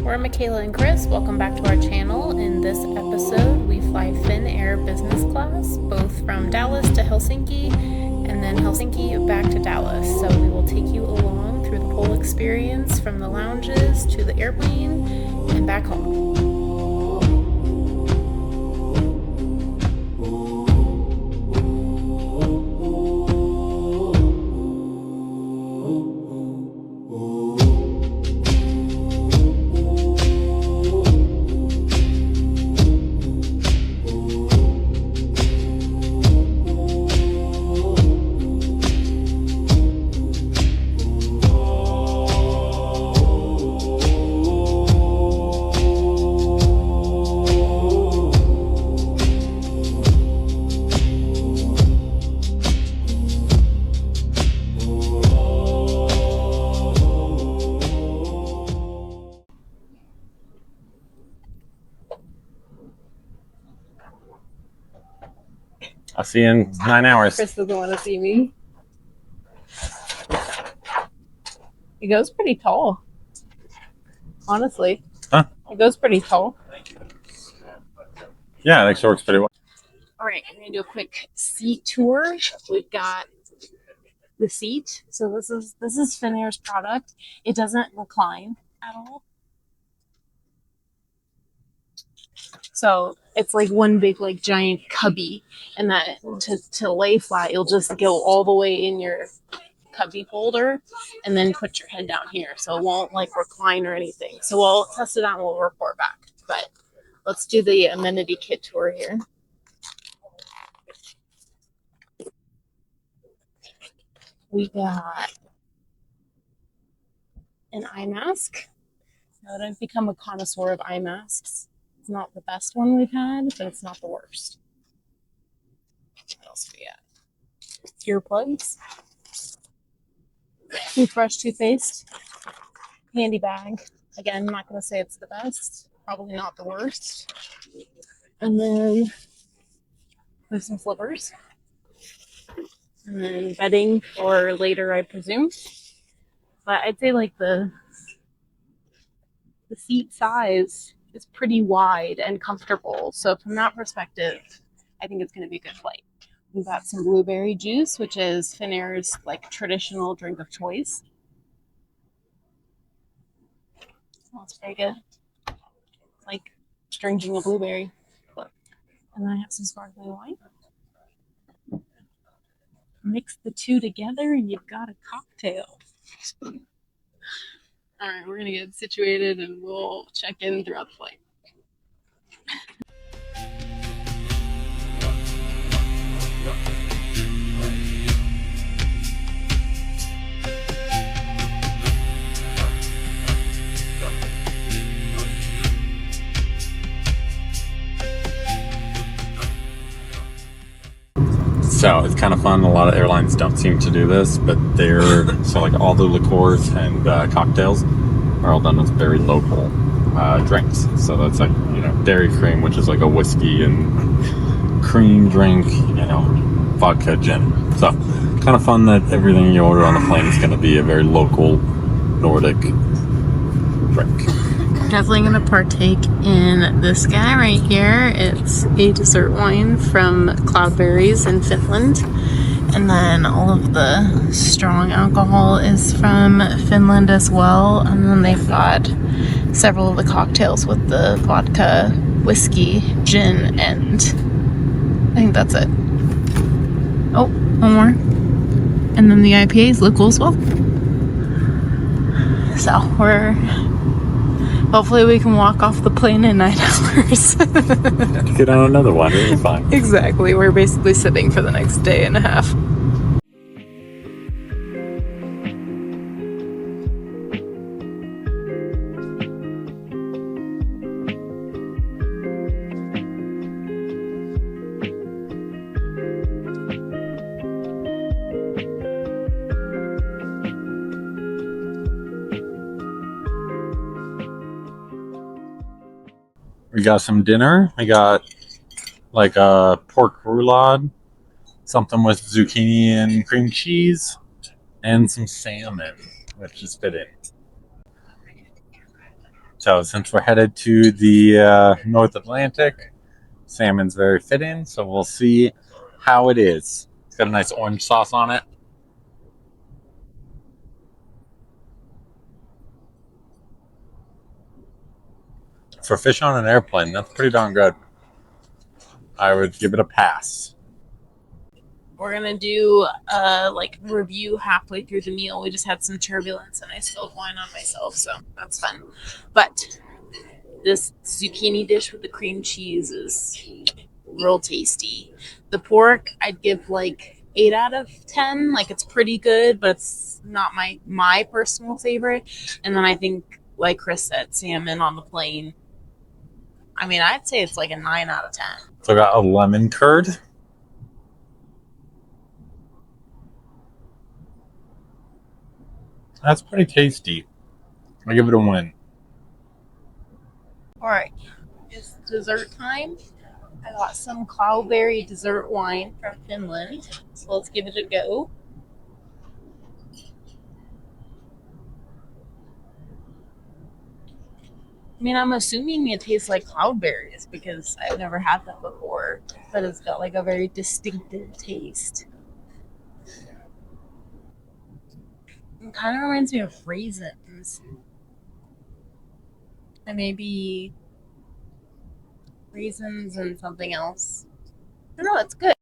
We're Michaela and Chris. Welcome back to our channel. In this episode, we fly Finnair Business Class, both from Dallas to Helsinki, and then Helsinki back to Dallas. So we will take you along through the whole experience from the lounges to the airplane and back home. I'll see you in 9 hours. Chris doesn't want to see me. It goes pretty tall. Honestly. Huh? It goes pretty tall. Yeah, it actually works pretty well. Alright, we're going to do a quick seat tour. We've got the seat. So this is Finnair's product. It doesn't recline at all. So it's like one big like giant cubby, and that to lay flat you'll just go all the way in your cubby holder and then put your head down here, so it won't like recline or anything. So we'll test it out and we'll report back. But let's do the amenity kit tour here. We got an eye mask. Now that I've become a connoisseur of eye masks, it's not the best one we've had, but it's not the worst. What else do we got? Earplugs, toothbrush, toothpaste, handy bag. Again, I'm not going to say it's the best, probably not the worst. And then there's some slippers. And then bedding for later, I presume. But I'd say like the seat size is pretty wide and comfortable. So from that perspective, I think it's going to be a good flight. We've got some blueberry juice, which is Finnair's like traditional drink of choice. Smells very good. It's like drinking a blueberry. And then I have some sparkling wine. Mix the two together and you've got a cocktail. All right, we're going to get situated and we'll check in throughout the flight. So it's kind of fun. A lot of airlines don't seem to do this, but so like all the liqueurs and cocktails are all done with very local drinks. So that's like, dairy cream, which is like a whiskey and cream drink, vodka, gin. So kind of fun that everything you order on the plane is going to be a very local Nordic drink. Definitely going to partake in this guy right here. It's a dessert wine from Cloudberries in Finland. And then all of the strong alcohol is from Finland as well. And then they've got several of the cocktails with the vodka, whiskey, gin, and I think that's it. Oh, one more. And then the IPA is local as well. So hopefully we can walk off the plane in 9 hours. Get on another one, it'll be fine. Exactly. We're basically sitting for the next day and a half. We got some dinner. We got like a pork roulade, something with zucchini and cream cheese, and some salmon, which is fitting. So since we're headed to the North Atlantic, salmon's very fitting, so we'll see how it is. It's got a nice orange sauce on it. For fish on an airplane, that's pretty darn good. I would give it a pass. We're gonna do a review halfway through the meal. We just had some turbulence and I spilled wine on myself, so that's fun. But this zucchini dish with the cream cheese is real tasty. The pork I'd give like 8 out of 10. Like it's pretty good, but it's not my personal favorite. And then I think, like Chris said, salmon on the plane. I mean, I'd say it's like a 9 out of 10. So I got a lemon curd. That's pretty tasty. I give it a win. All right, it's dessert time. I got some cloudberry dessert wine from Finland, so let's give it a go. I mean, I'm assuming it tastes like cloudberries because I've never had that before, but it's got like a very distinctive taste. It kind of reminds me of raisins. And maybe raisins and something else. I don't know, it's good.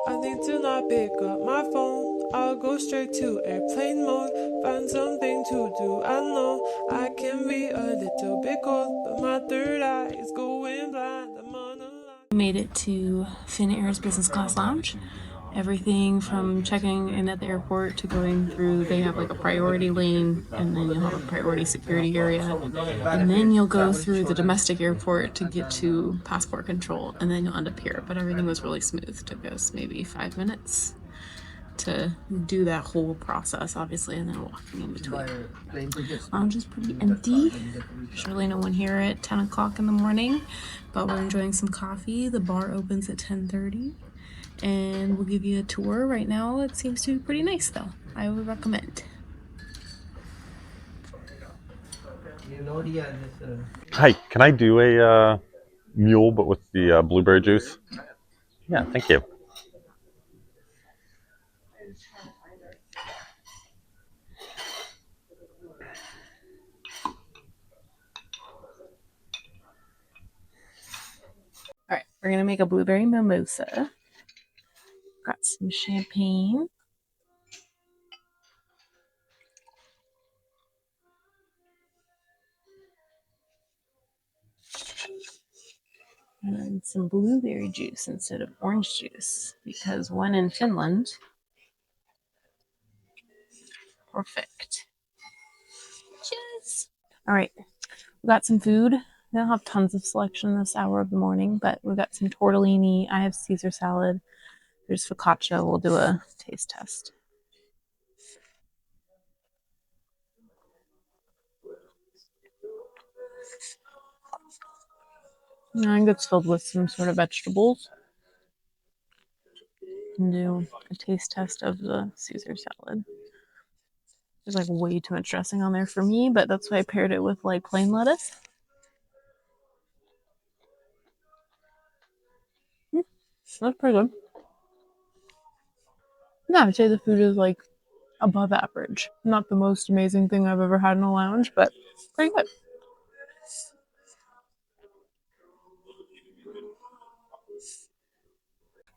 I need to not pick up my phone. I'll go straight to airplane mode. Find something to do. I know I can be a little bit cold, but my third eye is going blind. I'm on a line. We made it to Finnair's Business Class lounge. Everything from checking in at the airport to going through, they have like a priority lane, and then you'll have a priority security area, and then you'll go through the domestic airport to get to passport control, and then you'll end up here. But everything was really smooth. Took us maybe 5 minutes to do that whole process, obviously, and then walking in between. Lounge is pretty empty. There's really no one here at 10 o'clock in the morning, but we're enjoying some coffee. The bar opens at 10:30, and we'll give you a tour. Right now it seems to be pretty nice though. I would recommend. Hi, can I do a mule but with the blueberry juice? Yeah, thank you. All right, we're gonna make a blueberry mimosa. Got some champagne. And some blueberry juice instead of orange juice, because when in Finland, perfect. Cheers. All right, we got some food. We don't have tons of selection this hour of the morning, but we got some tortellini. I have Caesar salad. There's focaccia. We'll do a taste test. I think it's filled with some sort of vegetables. And do a taste test of the Caesar salad. There's like way too much dressing on there for me, but that's why I paired it with like plain lettuce. That's pretty good. Yeah, I'd say the food is like above average. Not the most amazing thing I've ever had in a lounge, but pretty good.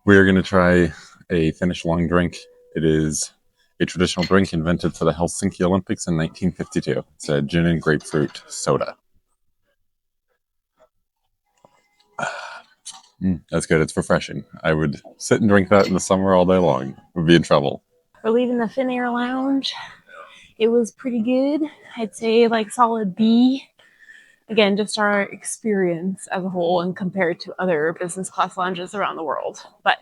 We are going to try a Finnish long drink. It is a traditional drink invented for the Helsinki Olympics in 1952. It's a gin and grapefruit soda. That's good. It's refreshing. I would sit and drink that in the summer all day long. Would be in trouble. We're leaving the Finnair lounge. It was pretty good. I'd say like solid B. Again, just our experience as a whole and compared to other business class lounges around the world. But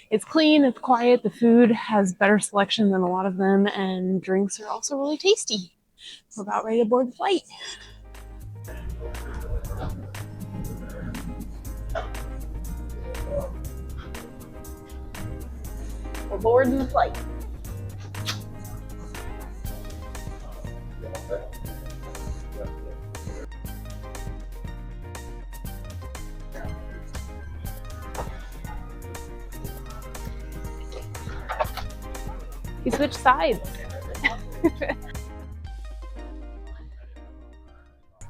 it's clean, it's quiet, the food has better selection than a lot of them, and drinks are also really tasty. We're about ready to board the flight. We're boarding the flight. We switched sides.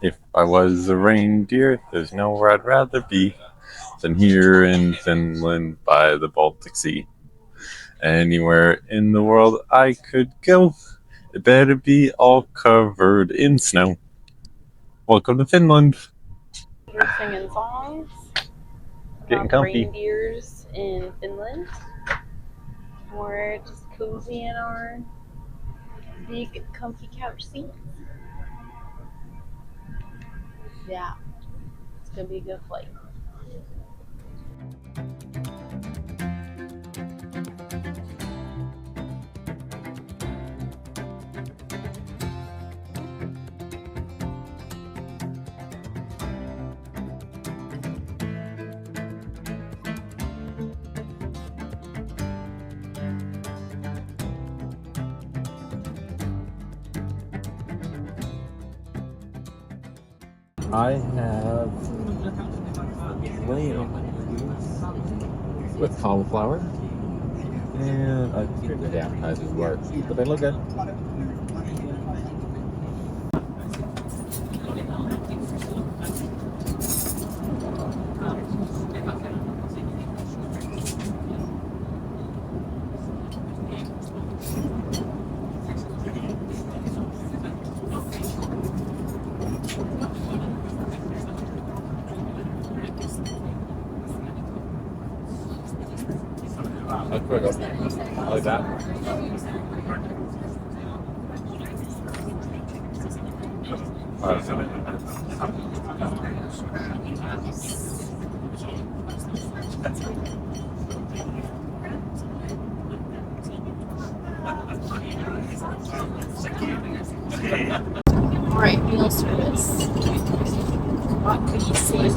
If I was a reindeer, there's nowhere I'd rather be than here in Finland by the Baltic Sea. Anywhere in the world I could go, it better be all covered in snow. Welcome to Finland. We're singing songs Getting about comfy. reindeers in Finland. We're just cozy in our big comfy couch seats. Yeah, it's gonna be a good flight. I have layers with cauliflower, and I figured the appetizers were, but they look good. That's pretty good. I like that. Alright, meal service. What could you see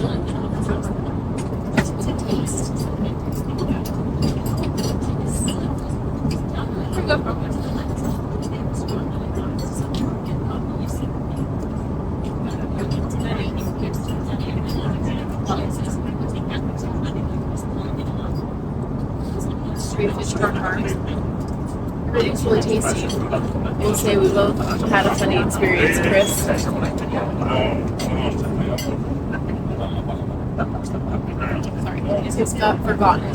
to taste? Pretty good. Street fish tartare. Everything's really tasty. We'll say we both had a funny experience, Chris. Sorry, he just got forgotten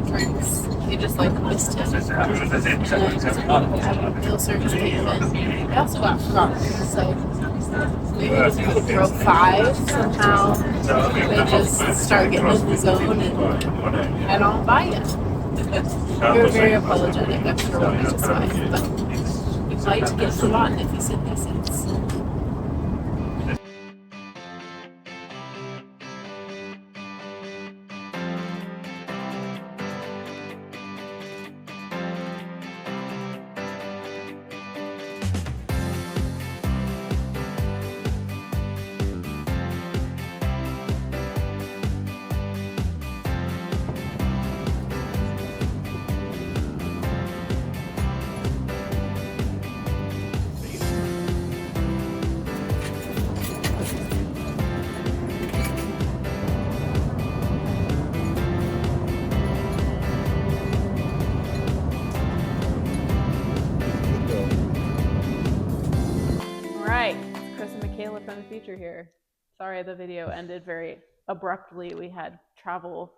drinks. They just like missed him. And meal service came in. I also got forgotten. So maybe if you could throw 5 somehow, they just start getting in the zone and head on by you. You're very apologetic, I'm sure, which is fine, but you might get forgotten if you sit in these seats. From the future here. Sorry, the video ended very abruptly. We had travel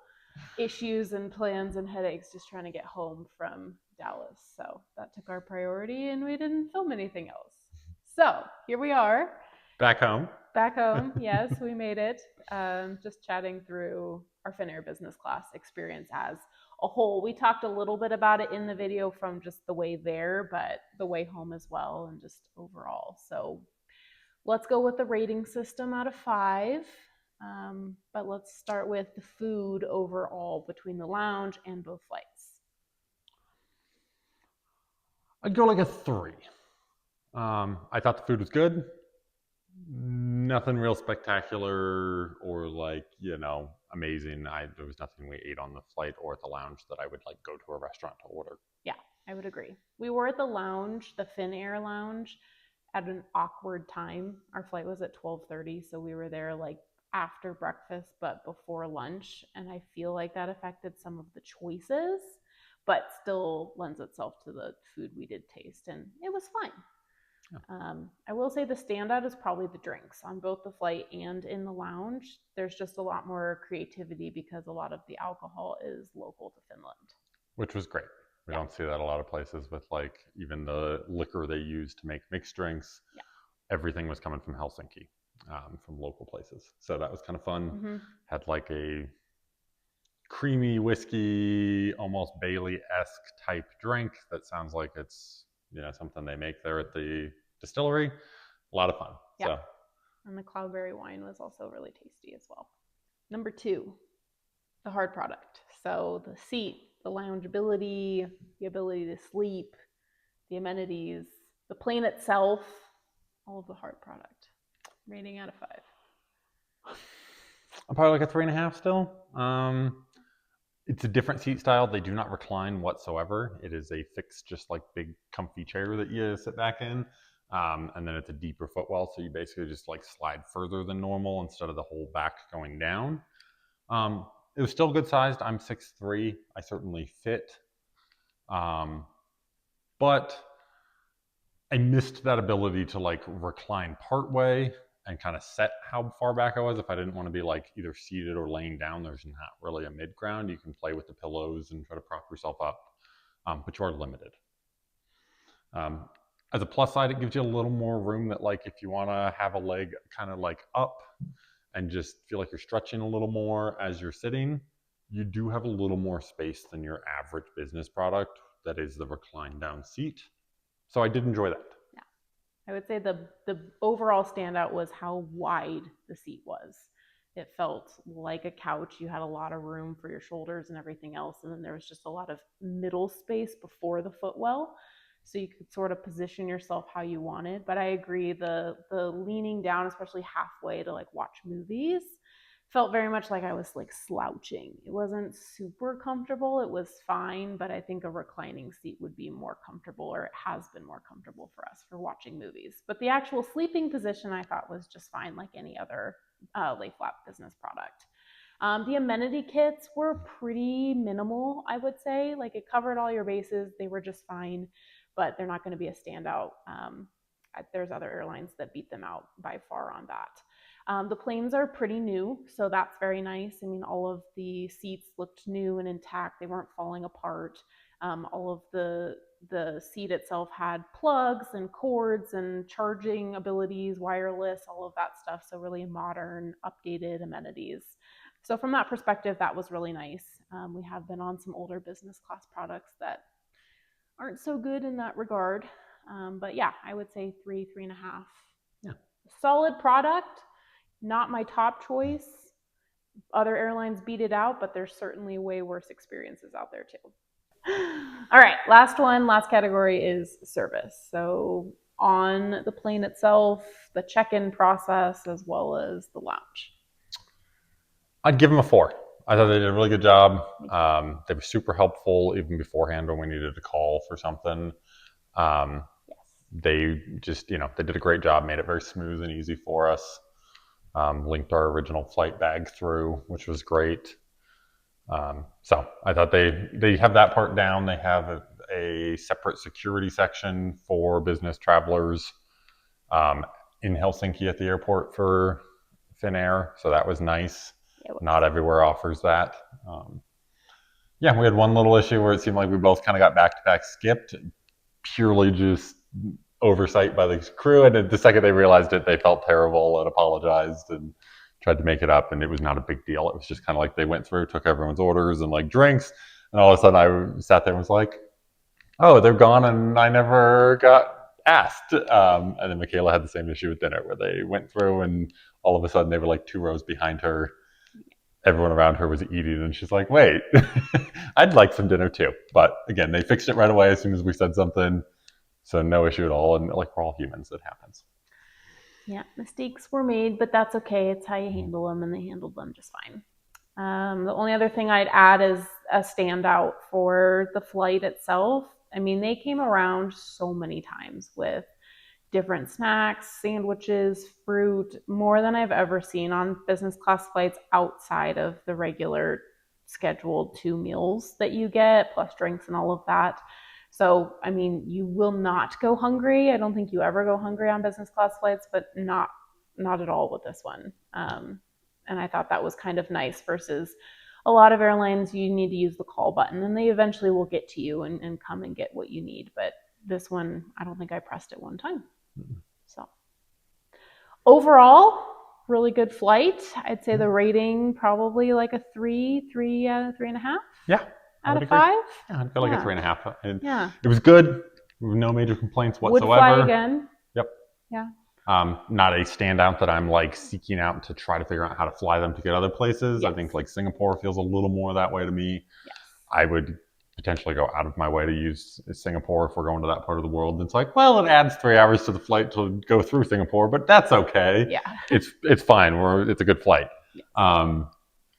issues and plans and headaches just trying to get home from Dallas. So that took our priority and we didn't film anything else. So here we are. Back home. Back home, yes, we made it. Just chatting through our Finnair Business Class experience as a whole. We talked a little bit about it in the video from just the way there, but the way home as well, and just overall. So let's go with the rating system out of 5. But let's start with the food overall between the lounge and both flights. I'd go like a 3. I thought the food was good. Nothing real spectacular or like, amazing. There was nothing we ate on the flight or at the lounge that I would like go to a restaurant to order. Yeah, I would agree. We were at the lounge, the Finnair lounge, at an awkward time. Our flight was at 12:30, so we were there like after breakfast but before lunch, and I feel like that affected some of the choices, but still lends itself to the food we did taste, and it was fine. Yeah. I will say the standout is probably the drinks on both the flight and in the lounge. There's just a lot more creativity because a lot of the alcohol is local to Finland. Which was great. We don't see that a lot of places with like even the liquor they use to make mixed drinks. Yeah. Everything was coming from Helsinki, from local places. So that was kind of fun. Mm-hmm. Had like a creamy whiskey, almost Bailey-esque type drink that sounds like it's something they make there at the distillery. A lot of fun. Yeah. So. And the cloudberry wine was also really tasty as well. Number 2, the hard product. So the seat, the loungeability, the ability to sleep, the amenities, the plane itself, all of the hard product. Rating out of 5. I'm probably like a 3.5 still. It's a different seat style. They do not recline whatsoever. It is a fixed, just like big comfy chair that you sit back in. And then it's a deeper footwell. So you basically just like slide further than normal instead of the whole back going down. It was still good sized. I'm 6'3". I certainly fit. But I missed that ability to like recline partway and kind of set how far back I was. If I didn't want to be like either seated or laying down, there's not really a mid ground. You can play with the pillows and try to prop yourself up, but you are limited. As a plus side, it gives you a little more room that like if you want to have a leg kind of like up and just feel like you're stretching a little more as you're sitting, you do have a little more space than your average business product that is the recline down seat. So I did enjoy that. I would say the overall standout was how wide the seat was. It felt like a couch. You had a lot of room for your shoulders and everything else. And then there was just a lot of middle space before the footwell. So you could sort of position yourself how you wanted. But I agree, the leaning down, especially halfway to like watch movies, felt very much like I was like slouching. It wasn't super comfortable. It was fine, but I think a reclining seat would be more comfortable, or it has been more comfortable for us for watching movies. But the actual sleeping position I thought was just fine, like any other lay flat business product. The amenity kits were pretty minimal, I would say. Like it covered all your bases. They were just fine, but they're not going to be a standout. There's other airlines that beat them out by far on that. The planes are pretty new, so that's very nice. I mean, all of the seats looked new and intact. They weren't falling apart. All of the seat itself had plugs and cords and charging abilities, wireless, all of that stuff. So really modern, updated amenities. So from that perspective, that was really nice. We have been on some older business class products that aren't so good in that regard. But yeah, I would say 3.5. Yeah. Solid product. Not my top choice. Other airlines beat it out, but there's certainly way worse experiences out there too. All right, last category is service. So on the plane itself, the check-in process, as well as the lounge. I'd give them a 4. I thought they did a really good job. They were super helpful even beforehand when we needed to call for something. Yes. They just, they did a great job, made it very smooth and easy for us. Linked our original flight bag through, which was great. So I thought they have that part down. They have a separate security section for business travelers in Helsinki at the airport for Finnair. So that was nice. Not everywhere offers that. We had one little issue where it seemed like we both kind of got back-to-back skipped, purely just oversight by the crew. And the second they realized it, they felt terrible and apologized and tried to make it up, and it was not a big deal. It was just kind of like they went through, took everyone's orders and like drinks, and all of a sudden I sat there and was like, oh, they're gone, and I never got asked. And then Michaela had the same issue with dinner, where they went through, and all of a sudden they were like 2 rows behind her. Everyone around her was eating, and she's like, wait, I'd like some dinner too. But again, they fixed it right away as soon as we said something. So no issue at all. And like, we're all humans, it happens. Yeah, mistakes were made, but that's okay. It's how you handle them, and they handled them just fine. The only other thing I'd add is a standout for the flight itself. I mean, they came around so many times with different snacks, sandwiches, fruit, more than I've ever seen on business class flights outside of the regular scheduled 2 meals that you get, plus drinks and all of that. So, I mean, you will not go hungry. I don't think you ever go hungry on business class flights, but not at all with this one. And I thought that was kind of nice versus a lot of airlines, you need to use the call button and they eventually will get to you and come and get what you need. But this one, I don't think I pressed it one time. So overall, really good flight. I'd say the rating probably like a 3.5. Yeah. Out of 5? Yeah, I'd go like a 3.5. And yeah. It was good. No major complaints whatsoever. Would fly again. Yep. Yeah. Not a standout that I'm like seeking out to try to figure out how to fly them to get other places. Yes. I think like Singapore feels a little more that way to me. Yes. I would potentially go out of my way to use Singapore if we're going to that part of the world. It's like, well, it adds 3 hours to the flight to go through Singapore, but that's okay. Yeah. It's fine. It's a good flight. Yes.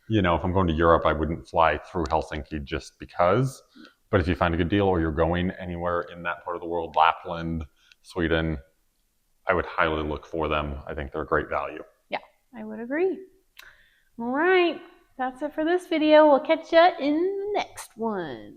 You know, if I'm going to Europe, I wouldn't fly through Helsinki just because. But if you find a good deal or you're going anywhere in that part of the world, Lapland, Sweden, I would highly look for them. I think they're a great value. Yeah, I would agree. All right, that's it for this video. We'll catch you in the next one.